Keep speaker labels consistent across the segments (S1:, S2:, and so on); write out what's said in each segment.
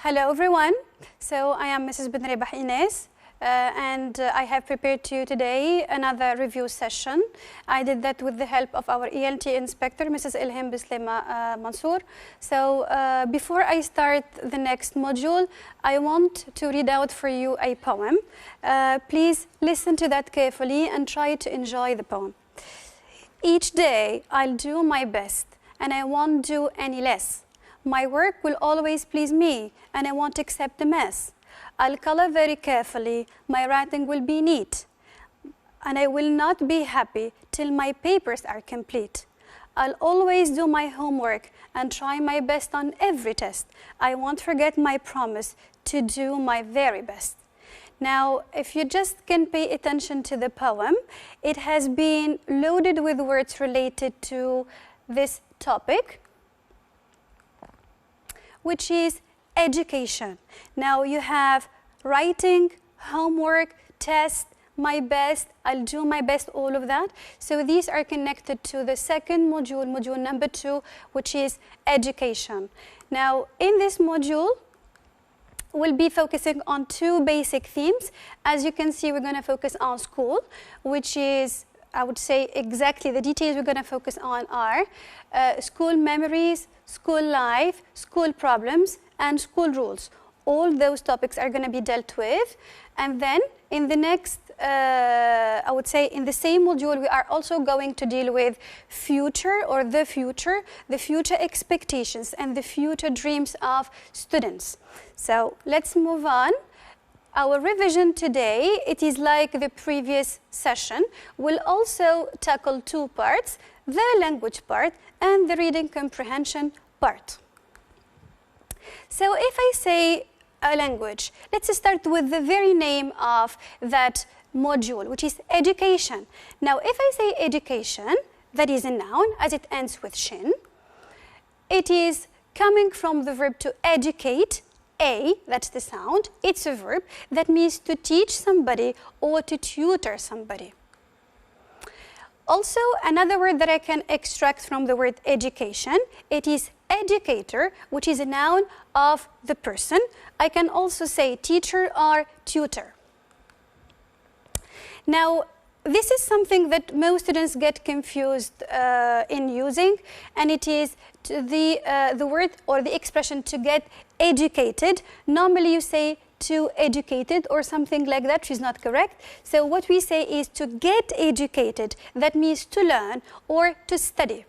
S1: Hello everyone. So I am Mrs. Ben Rebah Ines and I have prepared to you today another review session. I did that with the help of our ELT inspector, Mrs. Ilham Bislema Mansour. So before I start the next module, I want to read out for you a poem. Please listen to that carefully and try to enjoy the poem. Each day I'll do my best and I won't do any less. My work will always please me, and I won't accept a mess. I'll color very carefully, my writing will be neat, and I will not be happy till my papers are complete. I'll always do my homework and try my best on every test. I won't forget my promise to do my very best. Now, if you just can pay attention to the poem, it has been loaded with words related to this topic, which is education. Now you have writing, homework, test, my best, I'll do my best, all of that. So these are connected to the second module, module number 2, which is education. Now in this module, we'll be focusing on two basic themes. As you can see, we're going to focus on school, which is, I would say, exactly the details we're going to focus on are school memories, school life, school problems, and school rules. All those topics are going to be dealt with. And then in the next, I would say in the same module, we are also going to deal with future or the future expectations and the future dreams of students. So let's move on. Our revision today, it is like the previous session, will also tackle two parts, the language part and the reading comprehension part. So if I say a language, let's start with the very name of that module, which is education. Now if I say education, that is a noun as it ends with shin. It is coming from the verb to educate. A, that's the sound, it's a verb that means to teach somebody or to tutor somebody. Also, another word that I can extract from the word education, it is educator, which is a noun of the person. I can also say teacher or tutor. Now, this is something that most students get confused in using, and it is the word or the expression to get educated. Normally you say to educated or something like that, which is not correct. So what we say is to get educated. That means to learn or to study.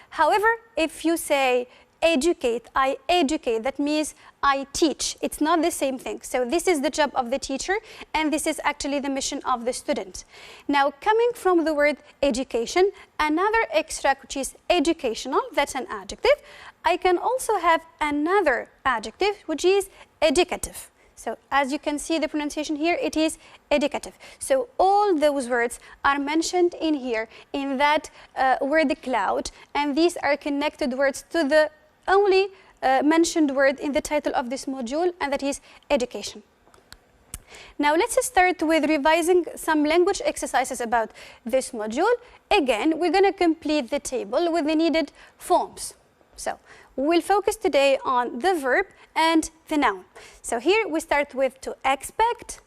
S1: However, if you say educate, I educate, that means I teach. It's not the same thing. So this is the job of the teacher, and this is actually the mission of the student. Now, coming from the word education, another extract, which is educational, that's an adjective. I can also have another adjective, which is educative. So as you can see the pronunciation here, it is educative. So all those words are mentioned in here, in that word cloud, and these are connected words to the only mentioned word in the title of this module, and that is education. Now let's start with revising some language exercises about this module. Again, we're going to complete the table with the needed forms. So we'll focus today on the verb and the noun. So here we start with to expect.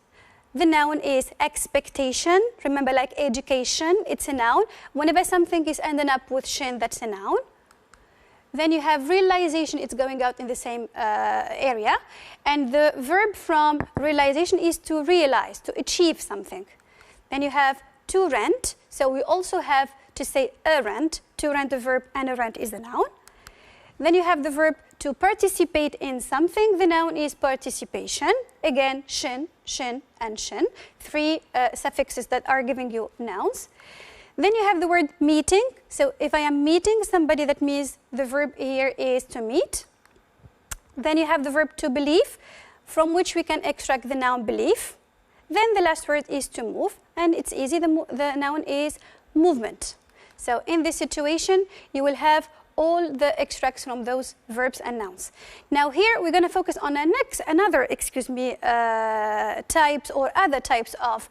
S1: The noun is expectation. Remember, like education, it's a noun. Whenever something is ending up with shin, that's a noun. Then you have realization, it's going out in the same area. And the verb from realization is to realize, to achieve something. Then you have to rent. So we also have to say a rent. To rent a verb and a rent is the noun. Then you have the verb to participate in something. The noun is participation. Again, shin, shin, and shin. Three suffixes that are giving you nouns. Then you have the word meeting. So if I am meeting somebody, that means the verb here is to meet. Then you have the verb to believe, from which we can extract the noun belief. Then the last word is to move, and it's easy. The noun is movement. So in this situation, you will have all the extracts from those verbs and nouns. Now here we're going to focus on another types or other types of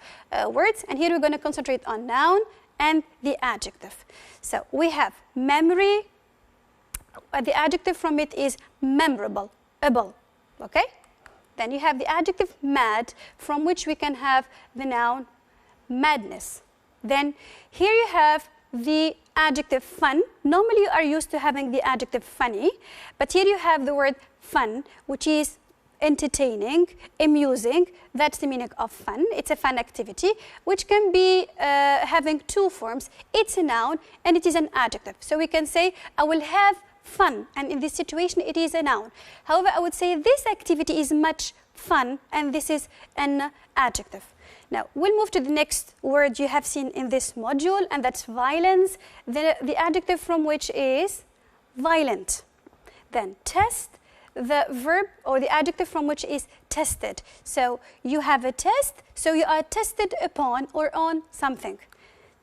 S1: words, and here we're going to concentrate on noun and the adjective. So we have memory. The adjective from it is memorable, able. Okay? Then you have the adjective mad, from which we can have the noun madness. Then here you have the adjective fun. Normally you are used to having the adjective funny, but here you have the word fun, which is entertaining, amusing. That's the meaning of fun. It's a fun activity, which can be having two forms. It's a noun and it is an adjective. So we can say, I will have fun, and in this situation it is a noun. However, I would say this activity is much fun, and this is an adjective. Now, we'll move to the next word you have seen in this module, and that's violence. The adjective from which is violent. Then test, the verb or the adjective from which is tested. So you have a test, so you are tested upon or on something.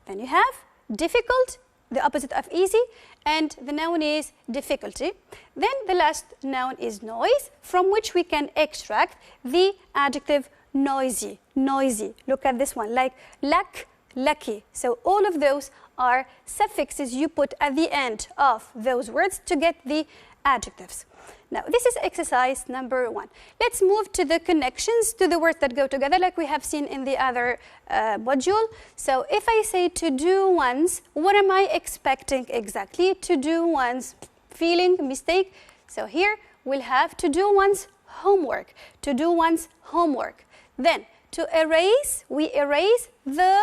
S1: Then you have difficult, the opposite of easy, and the noun is difficulty. Then the last noun is noise, from which we can extract the adjective noisy, noisy. Look at this one, like luck, lucky. So all of those are suffixes you put at the end of those words to get the adjectives. Now, this is exercise number 1. Let's move to the connections to the words that go together, like we have seen in the other module. So if I say to do once, what am I expecting exactly? To do one's feeling, mistake. So here we'll have to do one's homework, to do one's homework. Then to erase, we erase the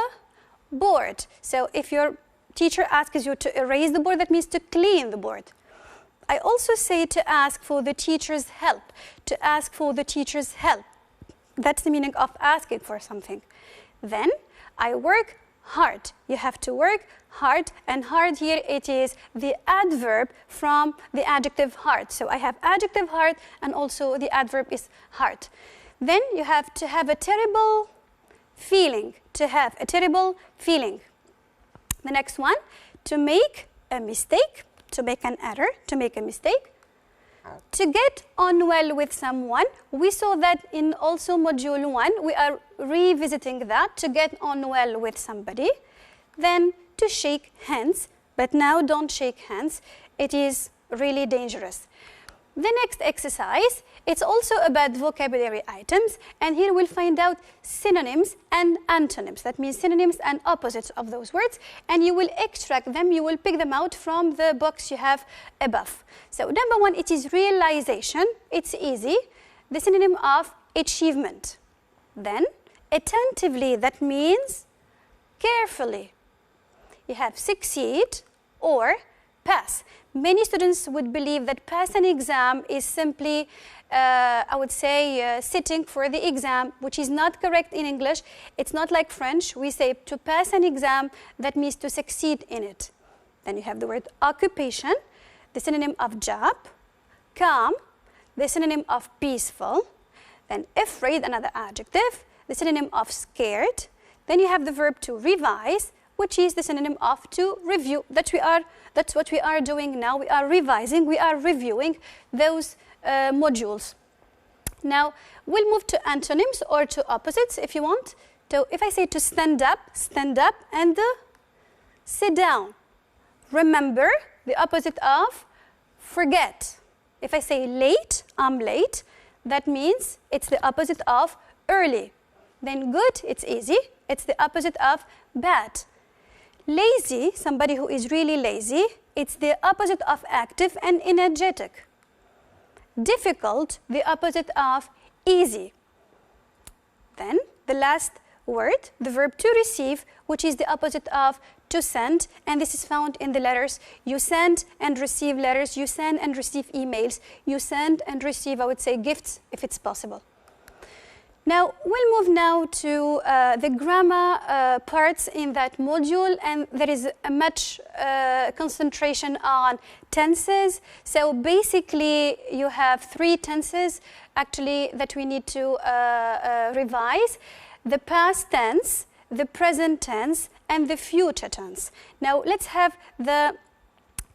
S1: board. So if your teacher asks you to erase the board, that means to clean the board. I also say to ask for the teacher's help, to ask for the teacher's help. That's the meaning of asking for something. Then I work hard. You have to work hard, and hard here it is the adverb from the adjective hard. So I have adjective hard, and also the adverb is hard. Then you have to have a terrible feeling, to have a terrible feeling. The next one, to make a mistake, to make an error, to make a mistake. To get on well with someone, we saw that in also module 1, we are revisiting that, to get on well with somebody. Then to shake hands, but now don't shake hands, it is really dangerous. The next exercise, it's also about vocabulary items, and here we'll find out synonyms and antonyms. That means synonyms and opposites of those words, and you will extract them, you will pick them out from the box you have above. So number 1, it is realization. It's easy. The synonym of achievement. Then attentively, that means carefully. You have succeed or pass. Many students would believe that pass an exam is simply, I would say, sitting for the exam, which is not correct in English. It's not like French. We say to pass an exam, that means to succeed in it. Then you have the word occupation, the synonym of job, calm, the synonym of peaceful, then afraid, another adjective, the synonym of scared. Then you have the verb to revise, which is the synonym of to review. That's what we are doing now. We are revising, we are reviewing those modules. Now, we'll move to antonyms or to opposites if you want. So if I say to stand up, and sit down. Remember, the opposite of forget. If I say late, I'm late, that means it's the opposite of early. Then good, it's easy. It's the opposite of bad. Lazy, somebody who is really lazy, it's the opposite of active and energetic. Difficult, the opposite of easy. Then the last word, the verb to receive, which is the opposite of to send, and this is found in the letters. You send and receive letters, you send and receive emails, you send and receive, I would say, gifts if it's possible. Now, we'll move now to the grammar parts in that module, and there is a much concentration on tenses. So basically, you have 3 tenses actually that we need to revise: the past tense, the present tense, and the future tense. Now, let's have the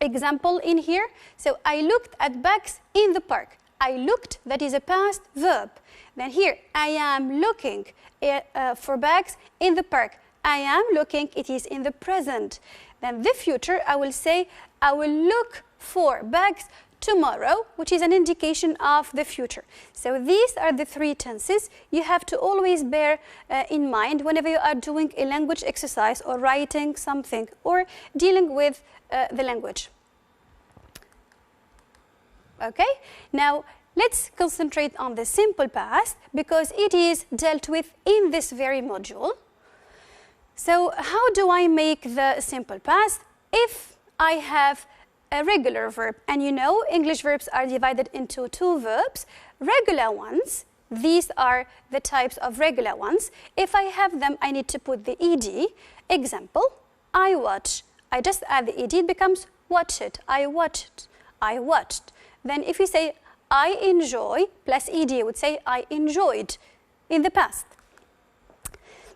S1: example in here. So, I looked at bags in the park. I looked, that is a past verb. Then here, I am looking for bags in the park. I am looking, it is in the present. Then the future, I will say, I will look for bags tomorrow, which is an indication of the future. So these are the three tenses you have to always bear in mind whenever you are doing a language exercise or writing something or dealing with the language. Okay, now let's concentrate on the simple past because it is dealt with in this very module. So how do I make the simple past? If I have a regular verb, and you know English verbs are divided into two verbs, regular ones, these are the types of regular ones. If I have them, I need to put the ed. Example, I watch. I just add the ed, it becomes watch it. I watched. I watched. Then if you say I enjoy plus ed, I would say I enjoyed in the past.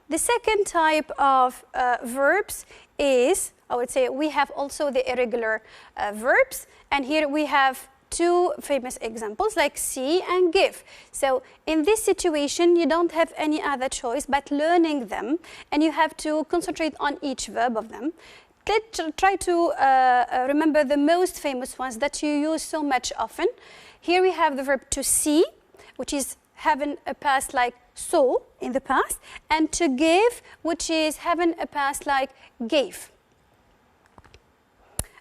S1: The second type of verbs is, I would say, we have also the irregular verbs, and here we have two famous examples like see and give. So in this situation, you don't have any other choice but learning them, and you have to concentrate on each verb of them. Let's try to remember the most famous ones that you use so much often. Here we have the verb to see, which is having a past like saw in the past, and to give, which is having a past like gave.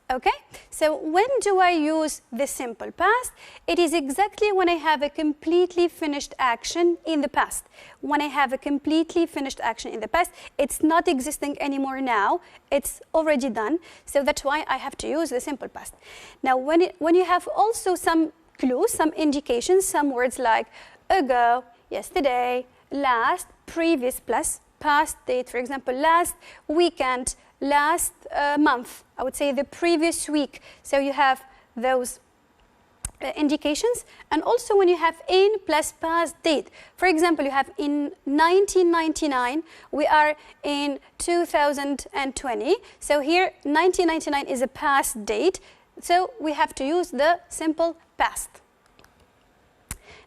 S1: Okay, so when do I use the simple past? It is exactly when I have a completely finished action in the past. When I have a completely finished action in the past, it's not existing anymore now, it's already done, so that's why I have to use the simple past. Now when you have also some clues, some indications, some words like ago, yesterday, last, previous plus past date, for example, last weekend, last month, I would say the previous week. So you have those indications. And also when you have in plus past date. For example, you have in 1999, we are in 2020. So here 1999 is a past date. So we have to use the simple past.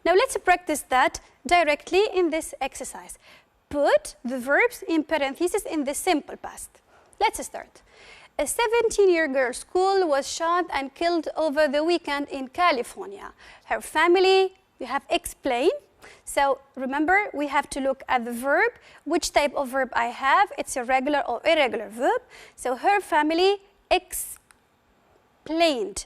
S1: Now let's practice that directly in this exercise. Put the verbs in parentheses in the simple past. Let's start. A 17-year girl's school was shot and killed over the weekend in California. Her family, you have explained. So remember, we have to look at the verb. Which type of verb I have? It's a regular or irregular verb. So her family explained.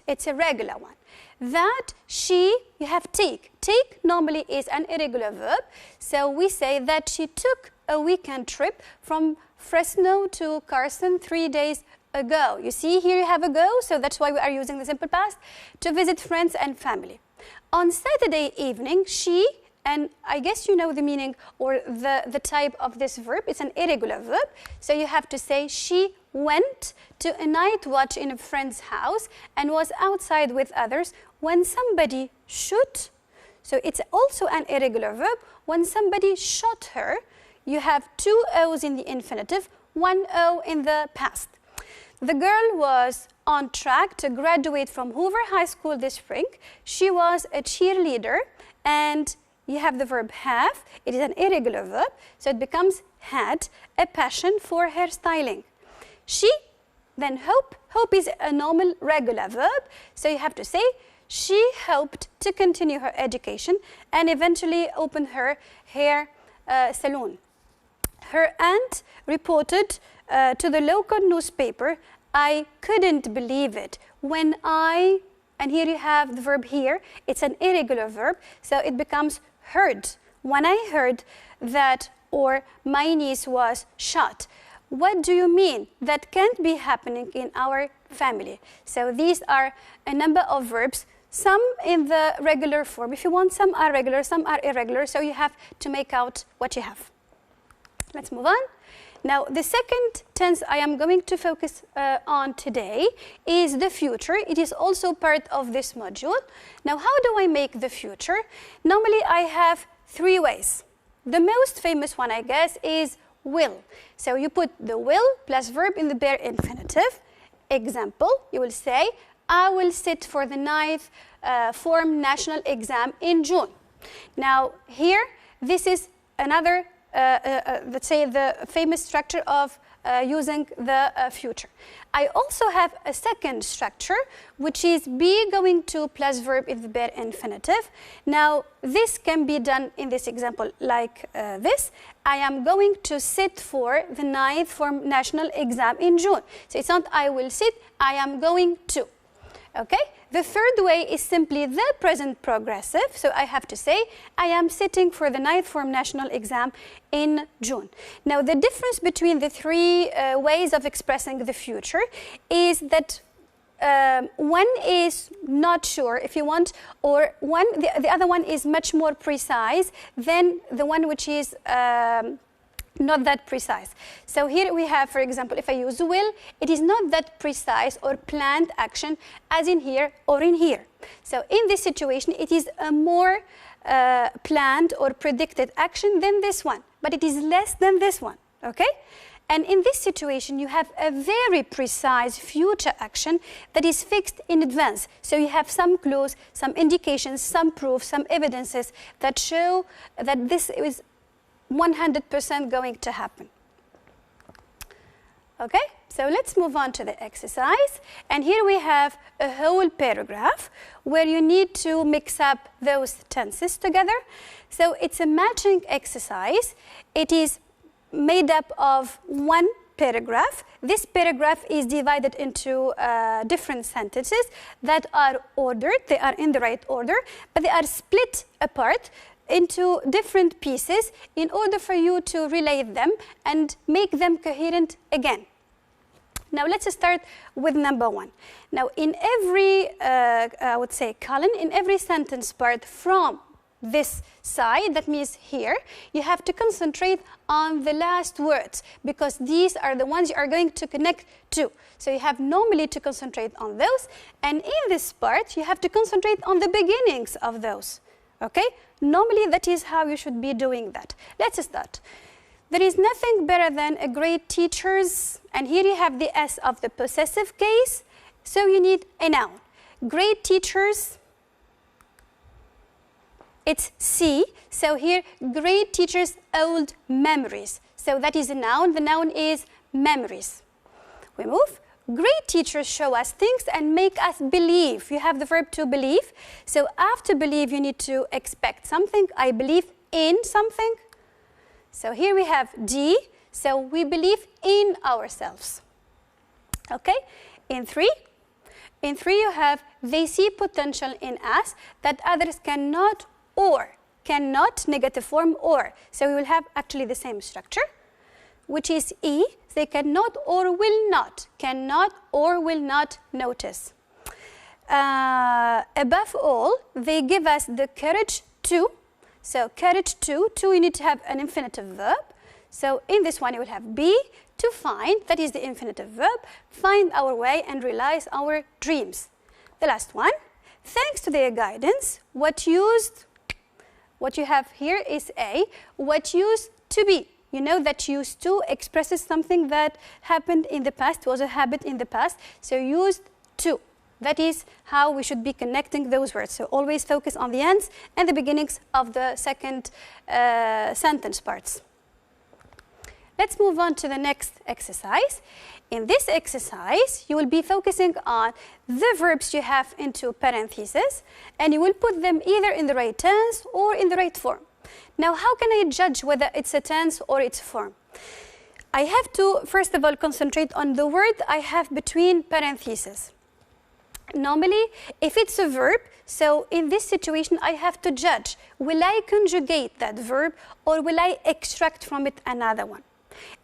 S1: It's a regular one. That she, you have take. Take normally is an irregular verb. So we say that she took a weekend trip from Fresno to Carson 3 days ago. You see here you have ago, so that's why we are using the simple past, to visit friends and family. On Saturday evening, she, and I guess you know the meaning or the type of this verb, it's an irregular verb. So you have to say she went to a night watch in a friend's house and was outside with others when somebody shoot. So it's also an irregular verb. When somebody shot her, you have two O's in the infinitive, one O in the past. The girl was on track to graduate from Hoover High School this spring. She was a cheerleader, and you have the verb have. It is an irregular verb, so it becomes had a passion for hairstyling. She, then hope. Hope is a normal regular verb, so you have to say she hoped to continue her education and eventually open her hair salon. Her aunt reported to the local newspaper, I couldn't believe it when I, and here you have the verb here, it's an irregular verb, so it becomes heard. When I heard that, or my niece was shot. What do you mean? That can't be happening in our family. So these are a number of verbs, some in the regular form. If you want, some are regular, some are irregular, so you have to make out what you have. Let's move on. Now, the second tense I am going to focus on today is the future. It is also part of this module. Now, how do I make the future? Normally, I have three ways. The most famous one, I guess, is will. So you put the will plus verb in the bare infinitive. Example, you will say, I will sit for the 9th form national exam in June. Now, here, this is another let's say the famous structure of using the future. I also have a second structure, which is be going to plus verb in the bare infinitive. Now, this can be done in this example like this. I am going to sit for the 9th form national exam in June. So it's not I will sit, I am going to. Okay? The third way is simply the present progressive. So I have to say, I am sitting for the 9th form national exam in June. Now, the difference between the three ways of expressing the future is that one is not sure, if you want, or the other one is much more precise than the one which is not that precise. So here we have, for example, if I use will, it is not that precise or planned action as in here or in here. So in this situation, it is a more planned or predicted action than this one, but it is less than this one, okay? And in this situation, you have a very precise future action that is fixed in advance. So you have some clues, some indications, some proofs, some evidences that show that this is 100% going to happen. Okay, so let's move on to the exercise. And here we have a whole paragraph where you need to mix up those tenses together. So it's a matching exercise. It is made up of one paragraph. This paragraph is divided into different sentences that are ordered. They are in the right order, but they are split apart into different pieces in order for you to relate them and make them coherent again. Now let's start with number one. Now in every, I would say, column, in every sentence part from this side, that means here, you have to concentrate on the last words because these are the ones you are going to connect to. So you have normally to concentrate on those, and in this part, you have to concentrate on the beginnings of those. Okay? Normally, that is how you should be doing that. Let's start. There is nothing better than a great teachers, and here you have the S of the possessive case, so you need a noun. Great teachers, it's C, so here, great teachers' old memories. So that is a noun. The noun is memories. We move. Great teachers show us things and make us believe. You have the verb to believe. So after believe, you need to expect something. I believe in something. So here we have D. So we believe in ourselves. Okay? In three you have they see potential in us that others cannot or cannot, negative form or. So we will have actually the same structure, which is E. They cannot or will not notice. Above all, they give us the courage to. So courage to you need to have an infinitive verb. So in this one you will have be, to find, that is the infinitive verb, find our way and realize our dreams. The last one, thanks to their guidance, what you have here is A, what used to be. You know that used to expresses something that happened in the past, was a habit in the past, so used to. That is how we should be connecting those words. So always focus on the ends and the beginnings of the second sentence parts. Let's move on to the next exercise. In this exercise, you will be focusing on the verbs you have into parentheses, and you will put them either in the right tense or in the right form. Now, how can I judge whether it's a tense or it's a form? I have to, first of all, concentrate on the word I have between parentheses. Normally, if it's a verb, so in this situation, I have to judge, will I conjugate that verb or will I extract from it another one?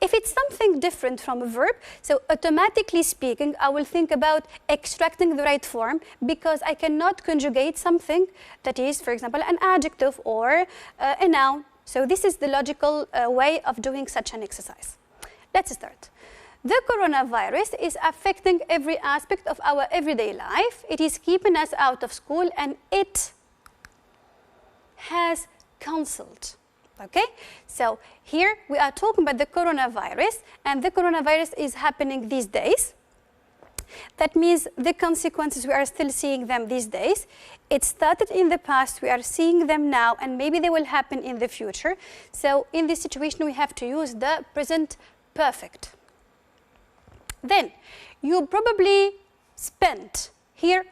S1: If it's something different from a verb, so automatically speaking, I will think about extracting the right form because I cannot conjugate something that is, for example, an adjective or a noun. So this is the logical way of doing such an exercise. Let's start. The coronavirus is affecting every aspect of our everyday life. It is keeping us out of school and it has cancelled. Okay, so here we are talking about the coronavirus, and the coronavirus is happening these days. That means the consequences, we are still seeing them these days. It started in the past, we are seeing them now, and maybe they will happen in the future. So in this situation, we have to use the present perfect. Then you probably spent here.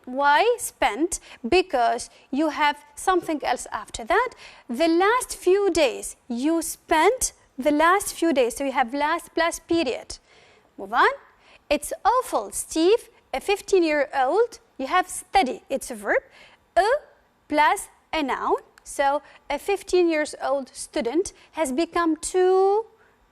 S1: Why spent? Because you have something else after that. The last few days, you spent the last few days. So you have last plus period. Move on. It's awful, Steve, a 15-year-old. You have study, it's a verb. A plus a noun. So a 15-year-old student has become too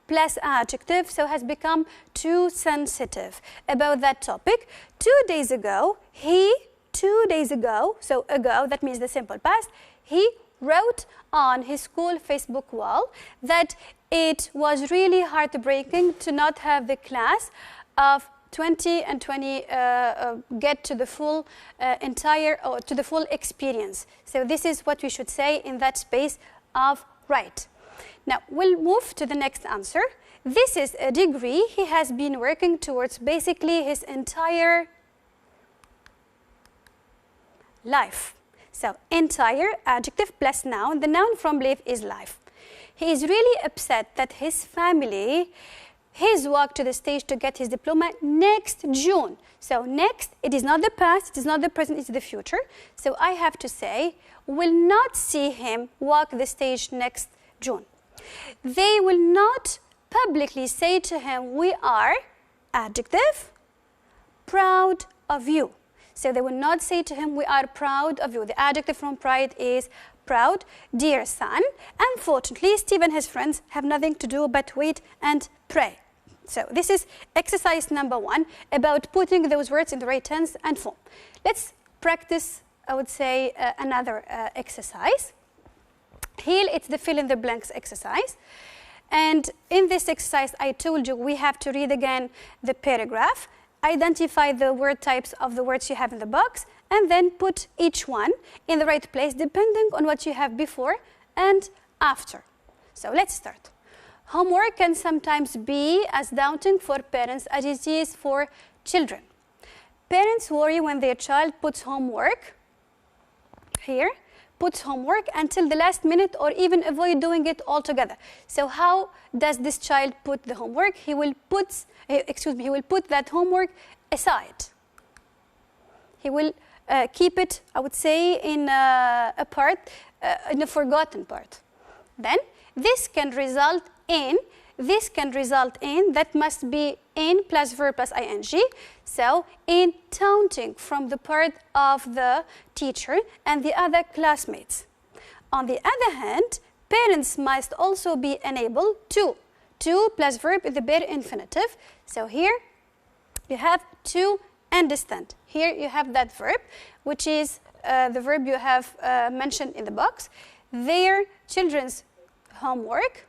S1: plus adjective, so has become too sensitive about that topic. 2 days ago, 2 days ago, so ago, that means the simple past, he wrote on his school Facebook wall that it was really heartbreaking to not have the class of 20 and 20 get to the full to the full experience. So this is what we should say in that space of right. Now, we'll move to the next answer. This is a degree he has been working towards basically his entire life. So, entire, adjective plus noun. The noun from live is life. He is really upset that his family, his walk to the stage to get his diploma next June. So, next, it is not the past, it is not the present, it's the future. So, I have to say, will not see him walk the stage next June. They will not publicly say to him, we are, adjective, proud of you. So they will not say to him, we are proud of you. The adjective from pride is proud. Dear son, unfortunately, Steve and his friends have nothing to do but wait and pray. So this is exercise number 1 about putting those words in the right tense and form. Let's practice, I would say, another exercise. Here, it's the fill in the blanks exercise. And in this exercise, I told you we have to read again the paragraph, identify the word types of the words you have in the box, and then put each one in the right place depending on what you have before and after. So let's start. Homework can sometimes be as daunting for parents as it is for children. Parents worry when their child puts homework here, puts homework until the last minute or even avoid doing it altogether. So how does this child put the homework? He will put that homework aside. He will keep it, I would say, in a forgotten part. Then this can result in, that must be in plus verb plus ing. So, in taunting from the part of the teacher and the other classmates. On the other hand, parents must also be enabled to plus verb in the bare infinitive. So here you have to understand. Here you have that verb, which is the verb you have mentioned in the box. Their children's homework,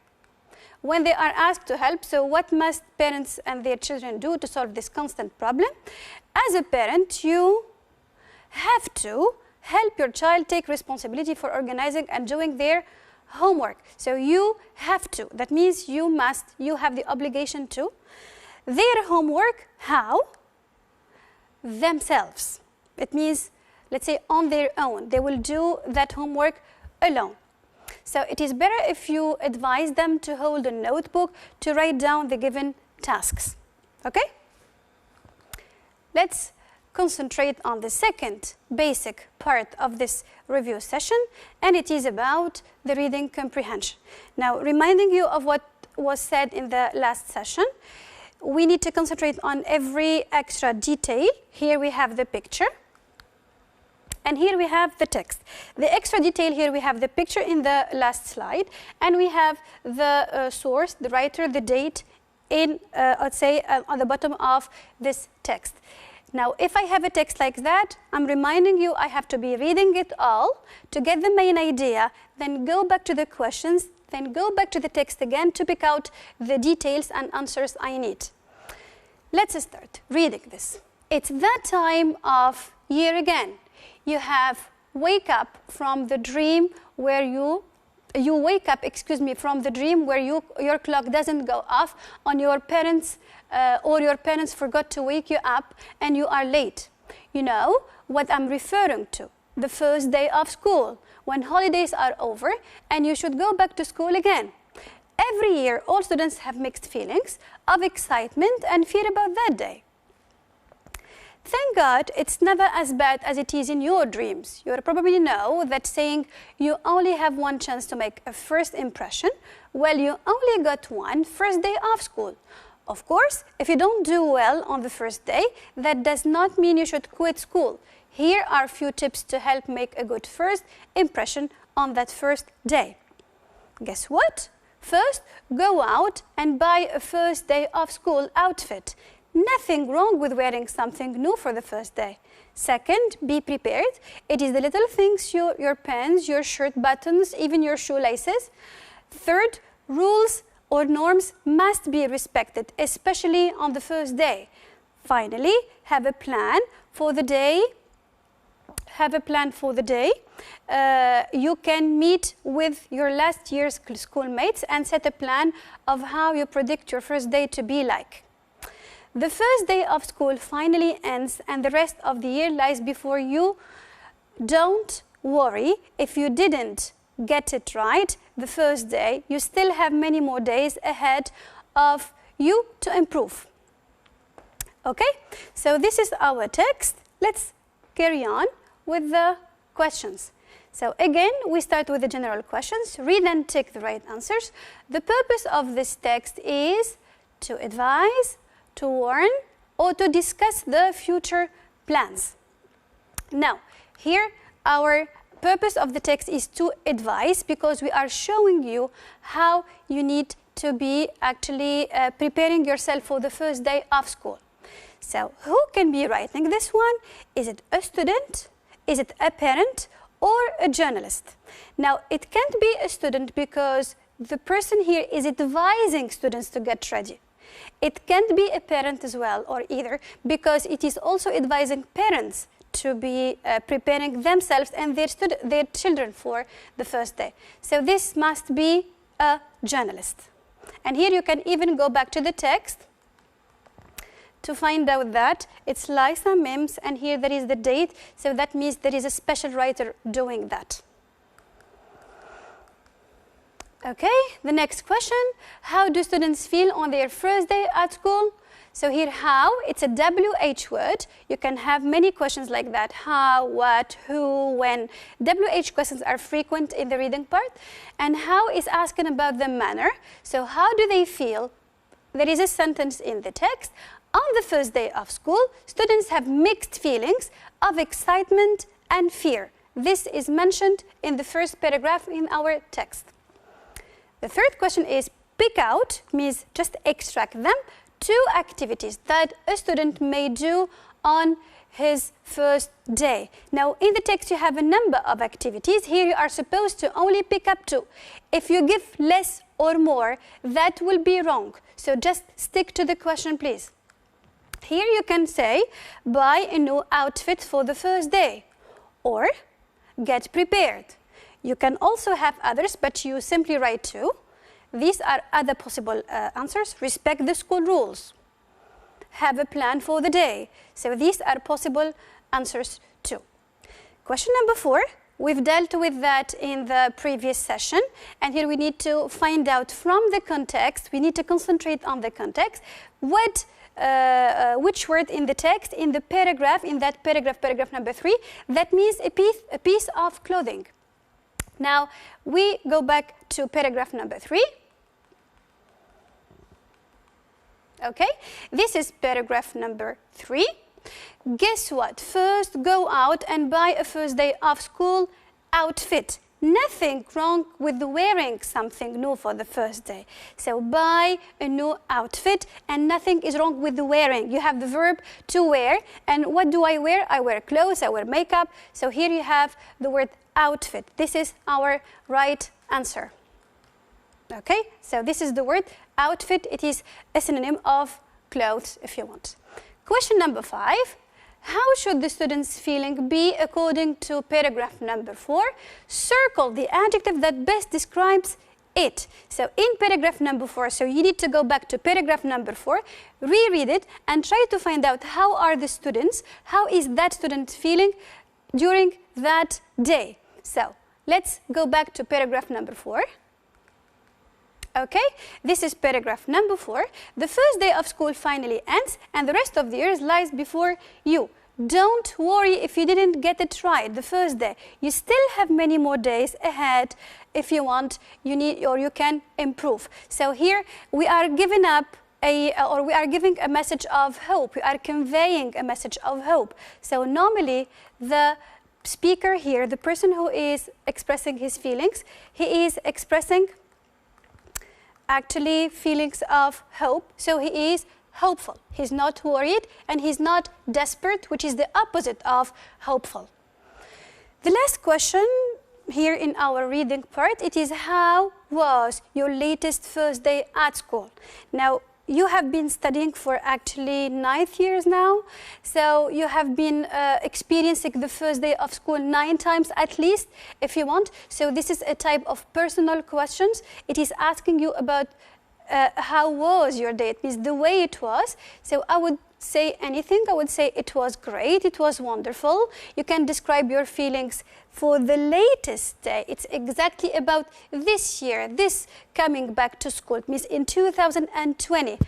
S1: when they are asked to help. So what must parents and their children do to solve this constant problem? As a parent, you have to help your child take responsibility for organizing and doing their homework. So you have to. That means you must. You have the obligation to. Their homework, how? Themselves. It means, let's say, on their own. They will do that homework alone. So it is better if you advise them to hold a notebook to write down the given tasks. Okay? Let's concentrate on the second basic part of this review session, and it is about the reading comprehension. Now, reminding you of what was said in the last session, we need to concentrate on every extra detail. Here we have the picture. And here we have the text. The extra detail here, we have the picture in the last slide, and we have the source, the writer, the date in, let's say, on the bottom of this text. Now, if I have a text like that, I'm reminding you I have to be reading it all to get the main idea, then go back to the questions, then go back to the text again to pick out the details and answers I need. Let's start reading this. It's that time of year again. You have wake up from the dream where you wake up, from the dream where your clock doesn't go off on your parents or your parents forgot to wake you up and you are late. You know what I'm referring to. The first day of school, when holidays are over and you should go back to school again. Every year, all students have mixed feelings of excitement and fear about that day. Thank God it's never as bad as it is in your dreams. You probably know that saying you only have one chance to make a first impression, well, you only got one first day of school. Of course, if you don't do well on the first day, that does not mean you should quit school. Here are a few tips to help make a good first impression on that first day. Guess what? First, go out and buy a first day of school outfit. Nothing wrong with wearing something new for the first day. Second, be prepared. It is the little things, your pens, your shirt buttons, even your shoelaces. Third, rules or norms must be respected, especially on the first day. Finally, have a plan for the day. You can meet with your last year's schoolmates and set a plan of how you predict your first day to be like. The first day of school finally ends and the rest of the year lies before you. Don't worry if you didn't get it right the first day. You still have many more days ahead of you to improve. Okay, so this is our text. Let's carry on with the questions. So again, we start with the general questions. Read and tick the right answers. The purpose of this text is to advise, to warn, or to discuss the future plans. Now, here our purpose of the text is to advise, because we are showing you how you need to be actually preparing yourself for the first day of school. So who can be writing this one? Is it a student? Is it a parent? Or a journalist? Now, it can't be a student because the person here is advising students to get ready. It can't be a parent as well, or either, because it is also advising parents to be preparing themselves and their children for the first day. So this must be a journalist. And here you can even go back to the text to find out that it's Lisa Mims, and here there is the date, so that means there is a special writer doing that. Okay, the next question, how do students feel on their first day at school? So here how, it's a WH word. You can have many questions like that, how, what, who, when. WH questions are frequent in the reading part. And how is asking about the manner. So how do they feel? There is a sentence in the text. On the first day of school, students have mixed feelings of excitement and fear. This is mentioned in the first paragraph in our text. The third question is pick out, means just extract them, 2 activities that a student may do on his first day. Now, in the text you have a number of activities. Here you are supposed to only pick up 2. If you give less or more, that will be wrong. So just stick to the question, please. Here you can say, buy a new outfit for the first day, or get prepared. You can also have others, but you simply write 2. These are other possible answers. Respect the school rules. Have a plan for the day. So these are possible answers too. Question number 4. We've dealt with that in the previous session, and here we need to find out from the context, we need to concentrate on the context, which word in the text, in the paragraph, in that paragraph number 3, that means a piece of clothing. Now, we go back to paragraph number 3. Okay, this is paragraph number 3. Guess what? First, go out and buy a first day of school outfit. Nothing wrong with wearing something new for the first day. So buy a new outfit, and nothing is wrong with the wearing. You have the verb to wear, and what do I wear? I wear clothes, I wear makeup. So here you have the word outfit. This is our right answer. Okay, so this is the word outfit. It is a synonym of clothes if you want. Question number 5. How should the student's feeling be according to paragraph number 4? Circle the adjective that best describes it. So in paragraph number 4, so you need to go back to paragraph number 4, reread it, and try to find out how are the students, how is that student feeling during that day. So let's go back to paragraph number 4. Okay, this is paragraph number 4. The first day of school finally ends and the rest of the years lies before you. Don't worry if you didn't get it right the first day. You still have many more days ahead. If you want, you need, or you can improve. So here we are giving up we are giving a message of hope. We are conveying a message of hope. So normally the speaker here, the person who is expressing his feelings, he is expressing actually feelings of hope. So he is hopeful. He's not worried and he's not desperate, which is the opposite of hopeful. The last question here in our reading part, it is, how was your latest first day at school? Now, you have been studying for actually 9 years now, so you have been experiencing the first day of school 9 times at least, if you want. So this is a type of personal questions. It is asking you about how was your day? It means the way it was. So I would say anything. I would say it was great, it was wonderful. You can describe your feelings for the latest day. It's exactly about this year, this coming back to school. It means in 2020,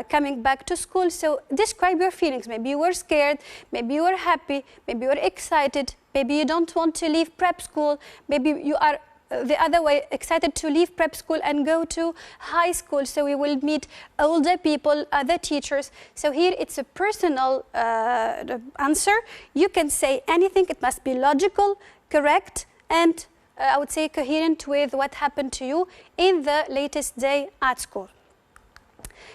S1: coming back to school. So describe your feelings. Maybe you were scared, maybe you were happy, maybe you were excited, maybe you don't want to leave prep school, maybe you are the other way, excited to leave prep school and go to high school, so we will meet older people, other teachers. So here it's a personal answer. You can say anything. It must be logical, correct, and I would say coherent with what happened to you in the latest day at school.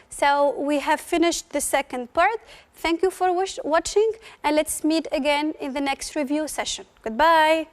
S1: So we have finished the second part. Thank you for watching, and let's meet again in the next review session. Goodbye.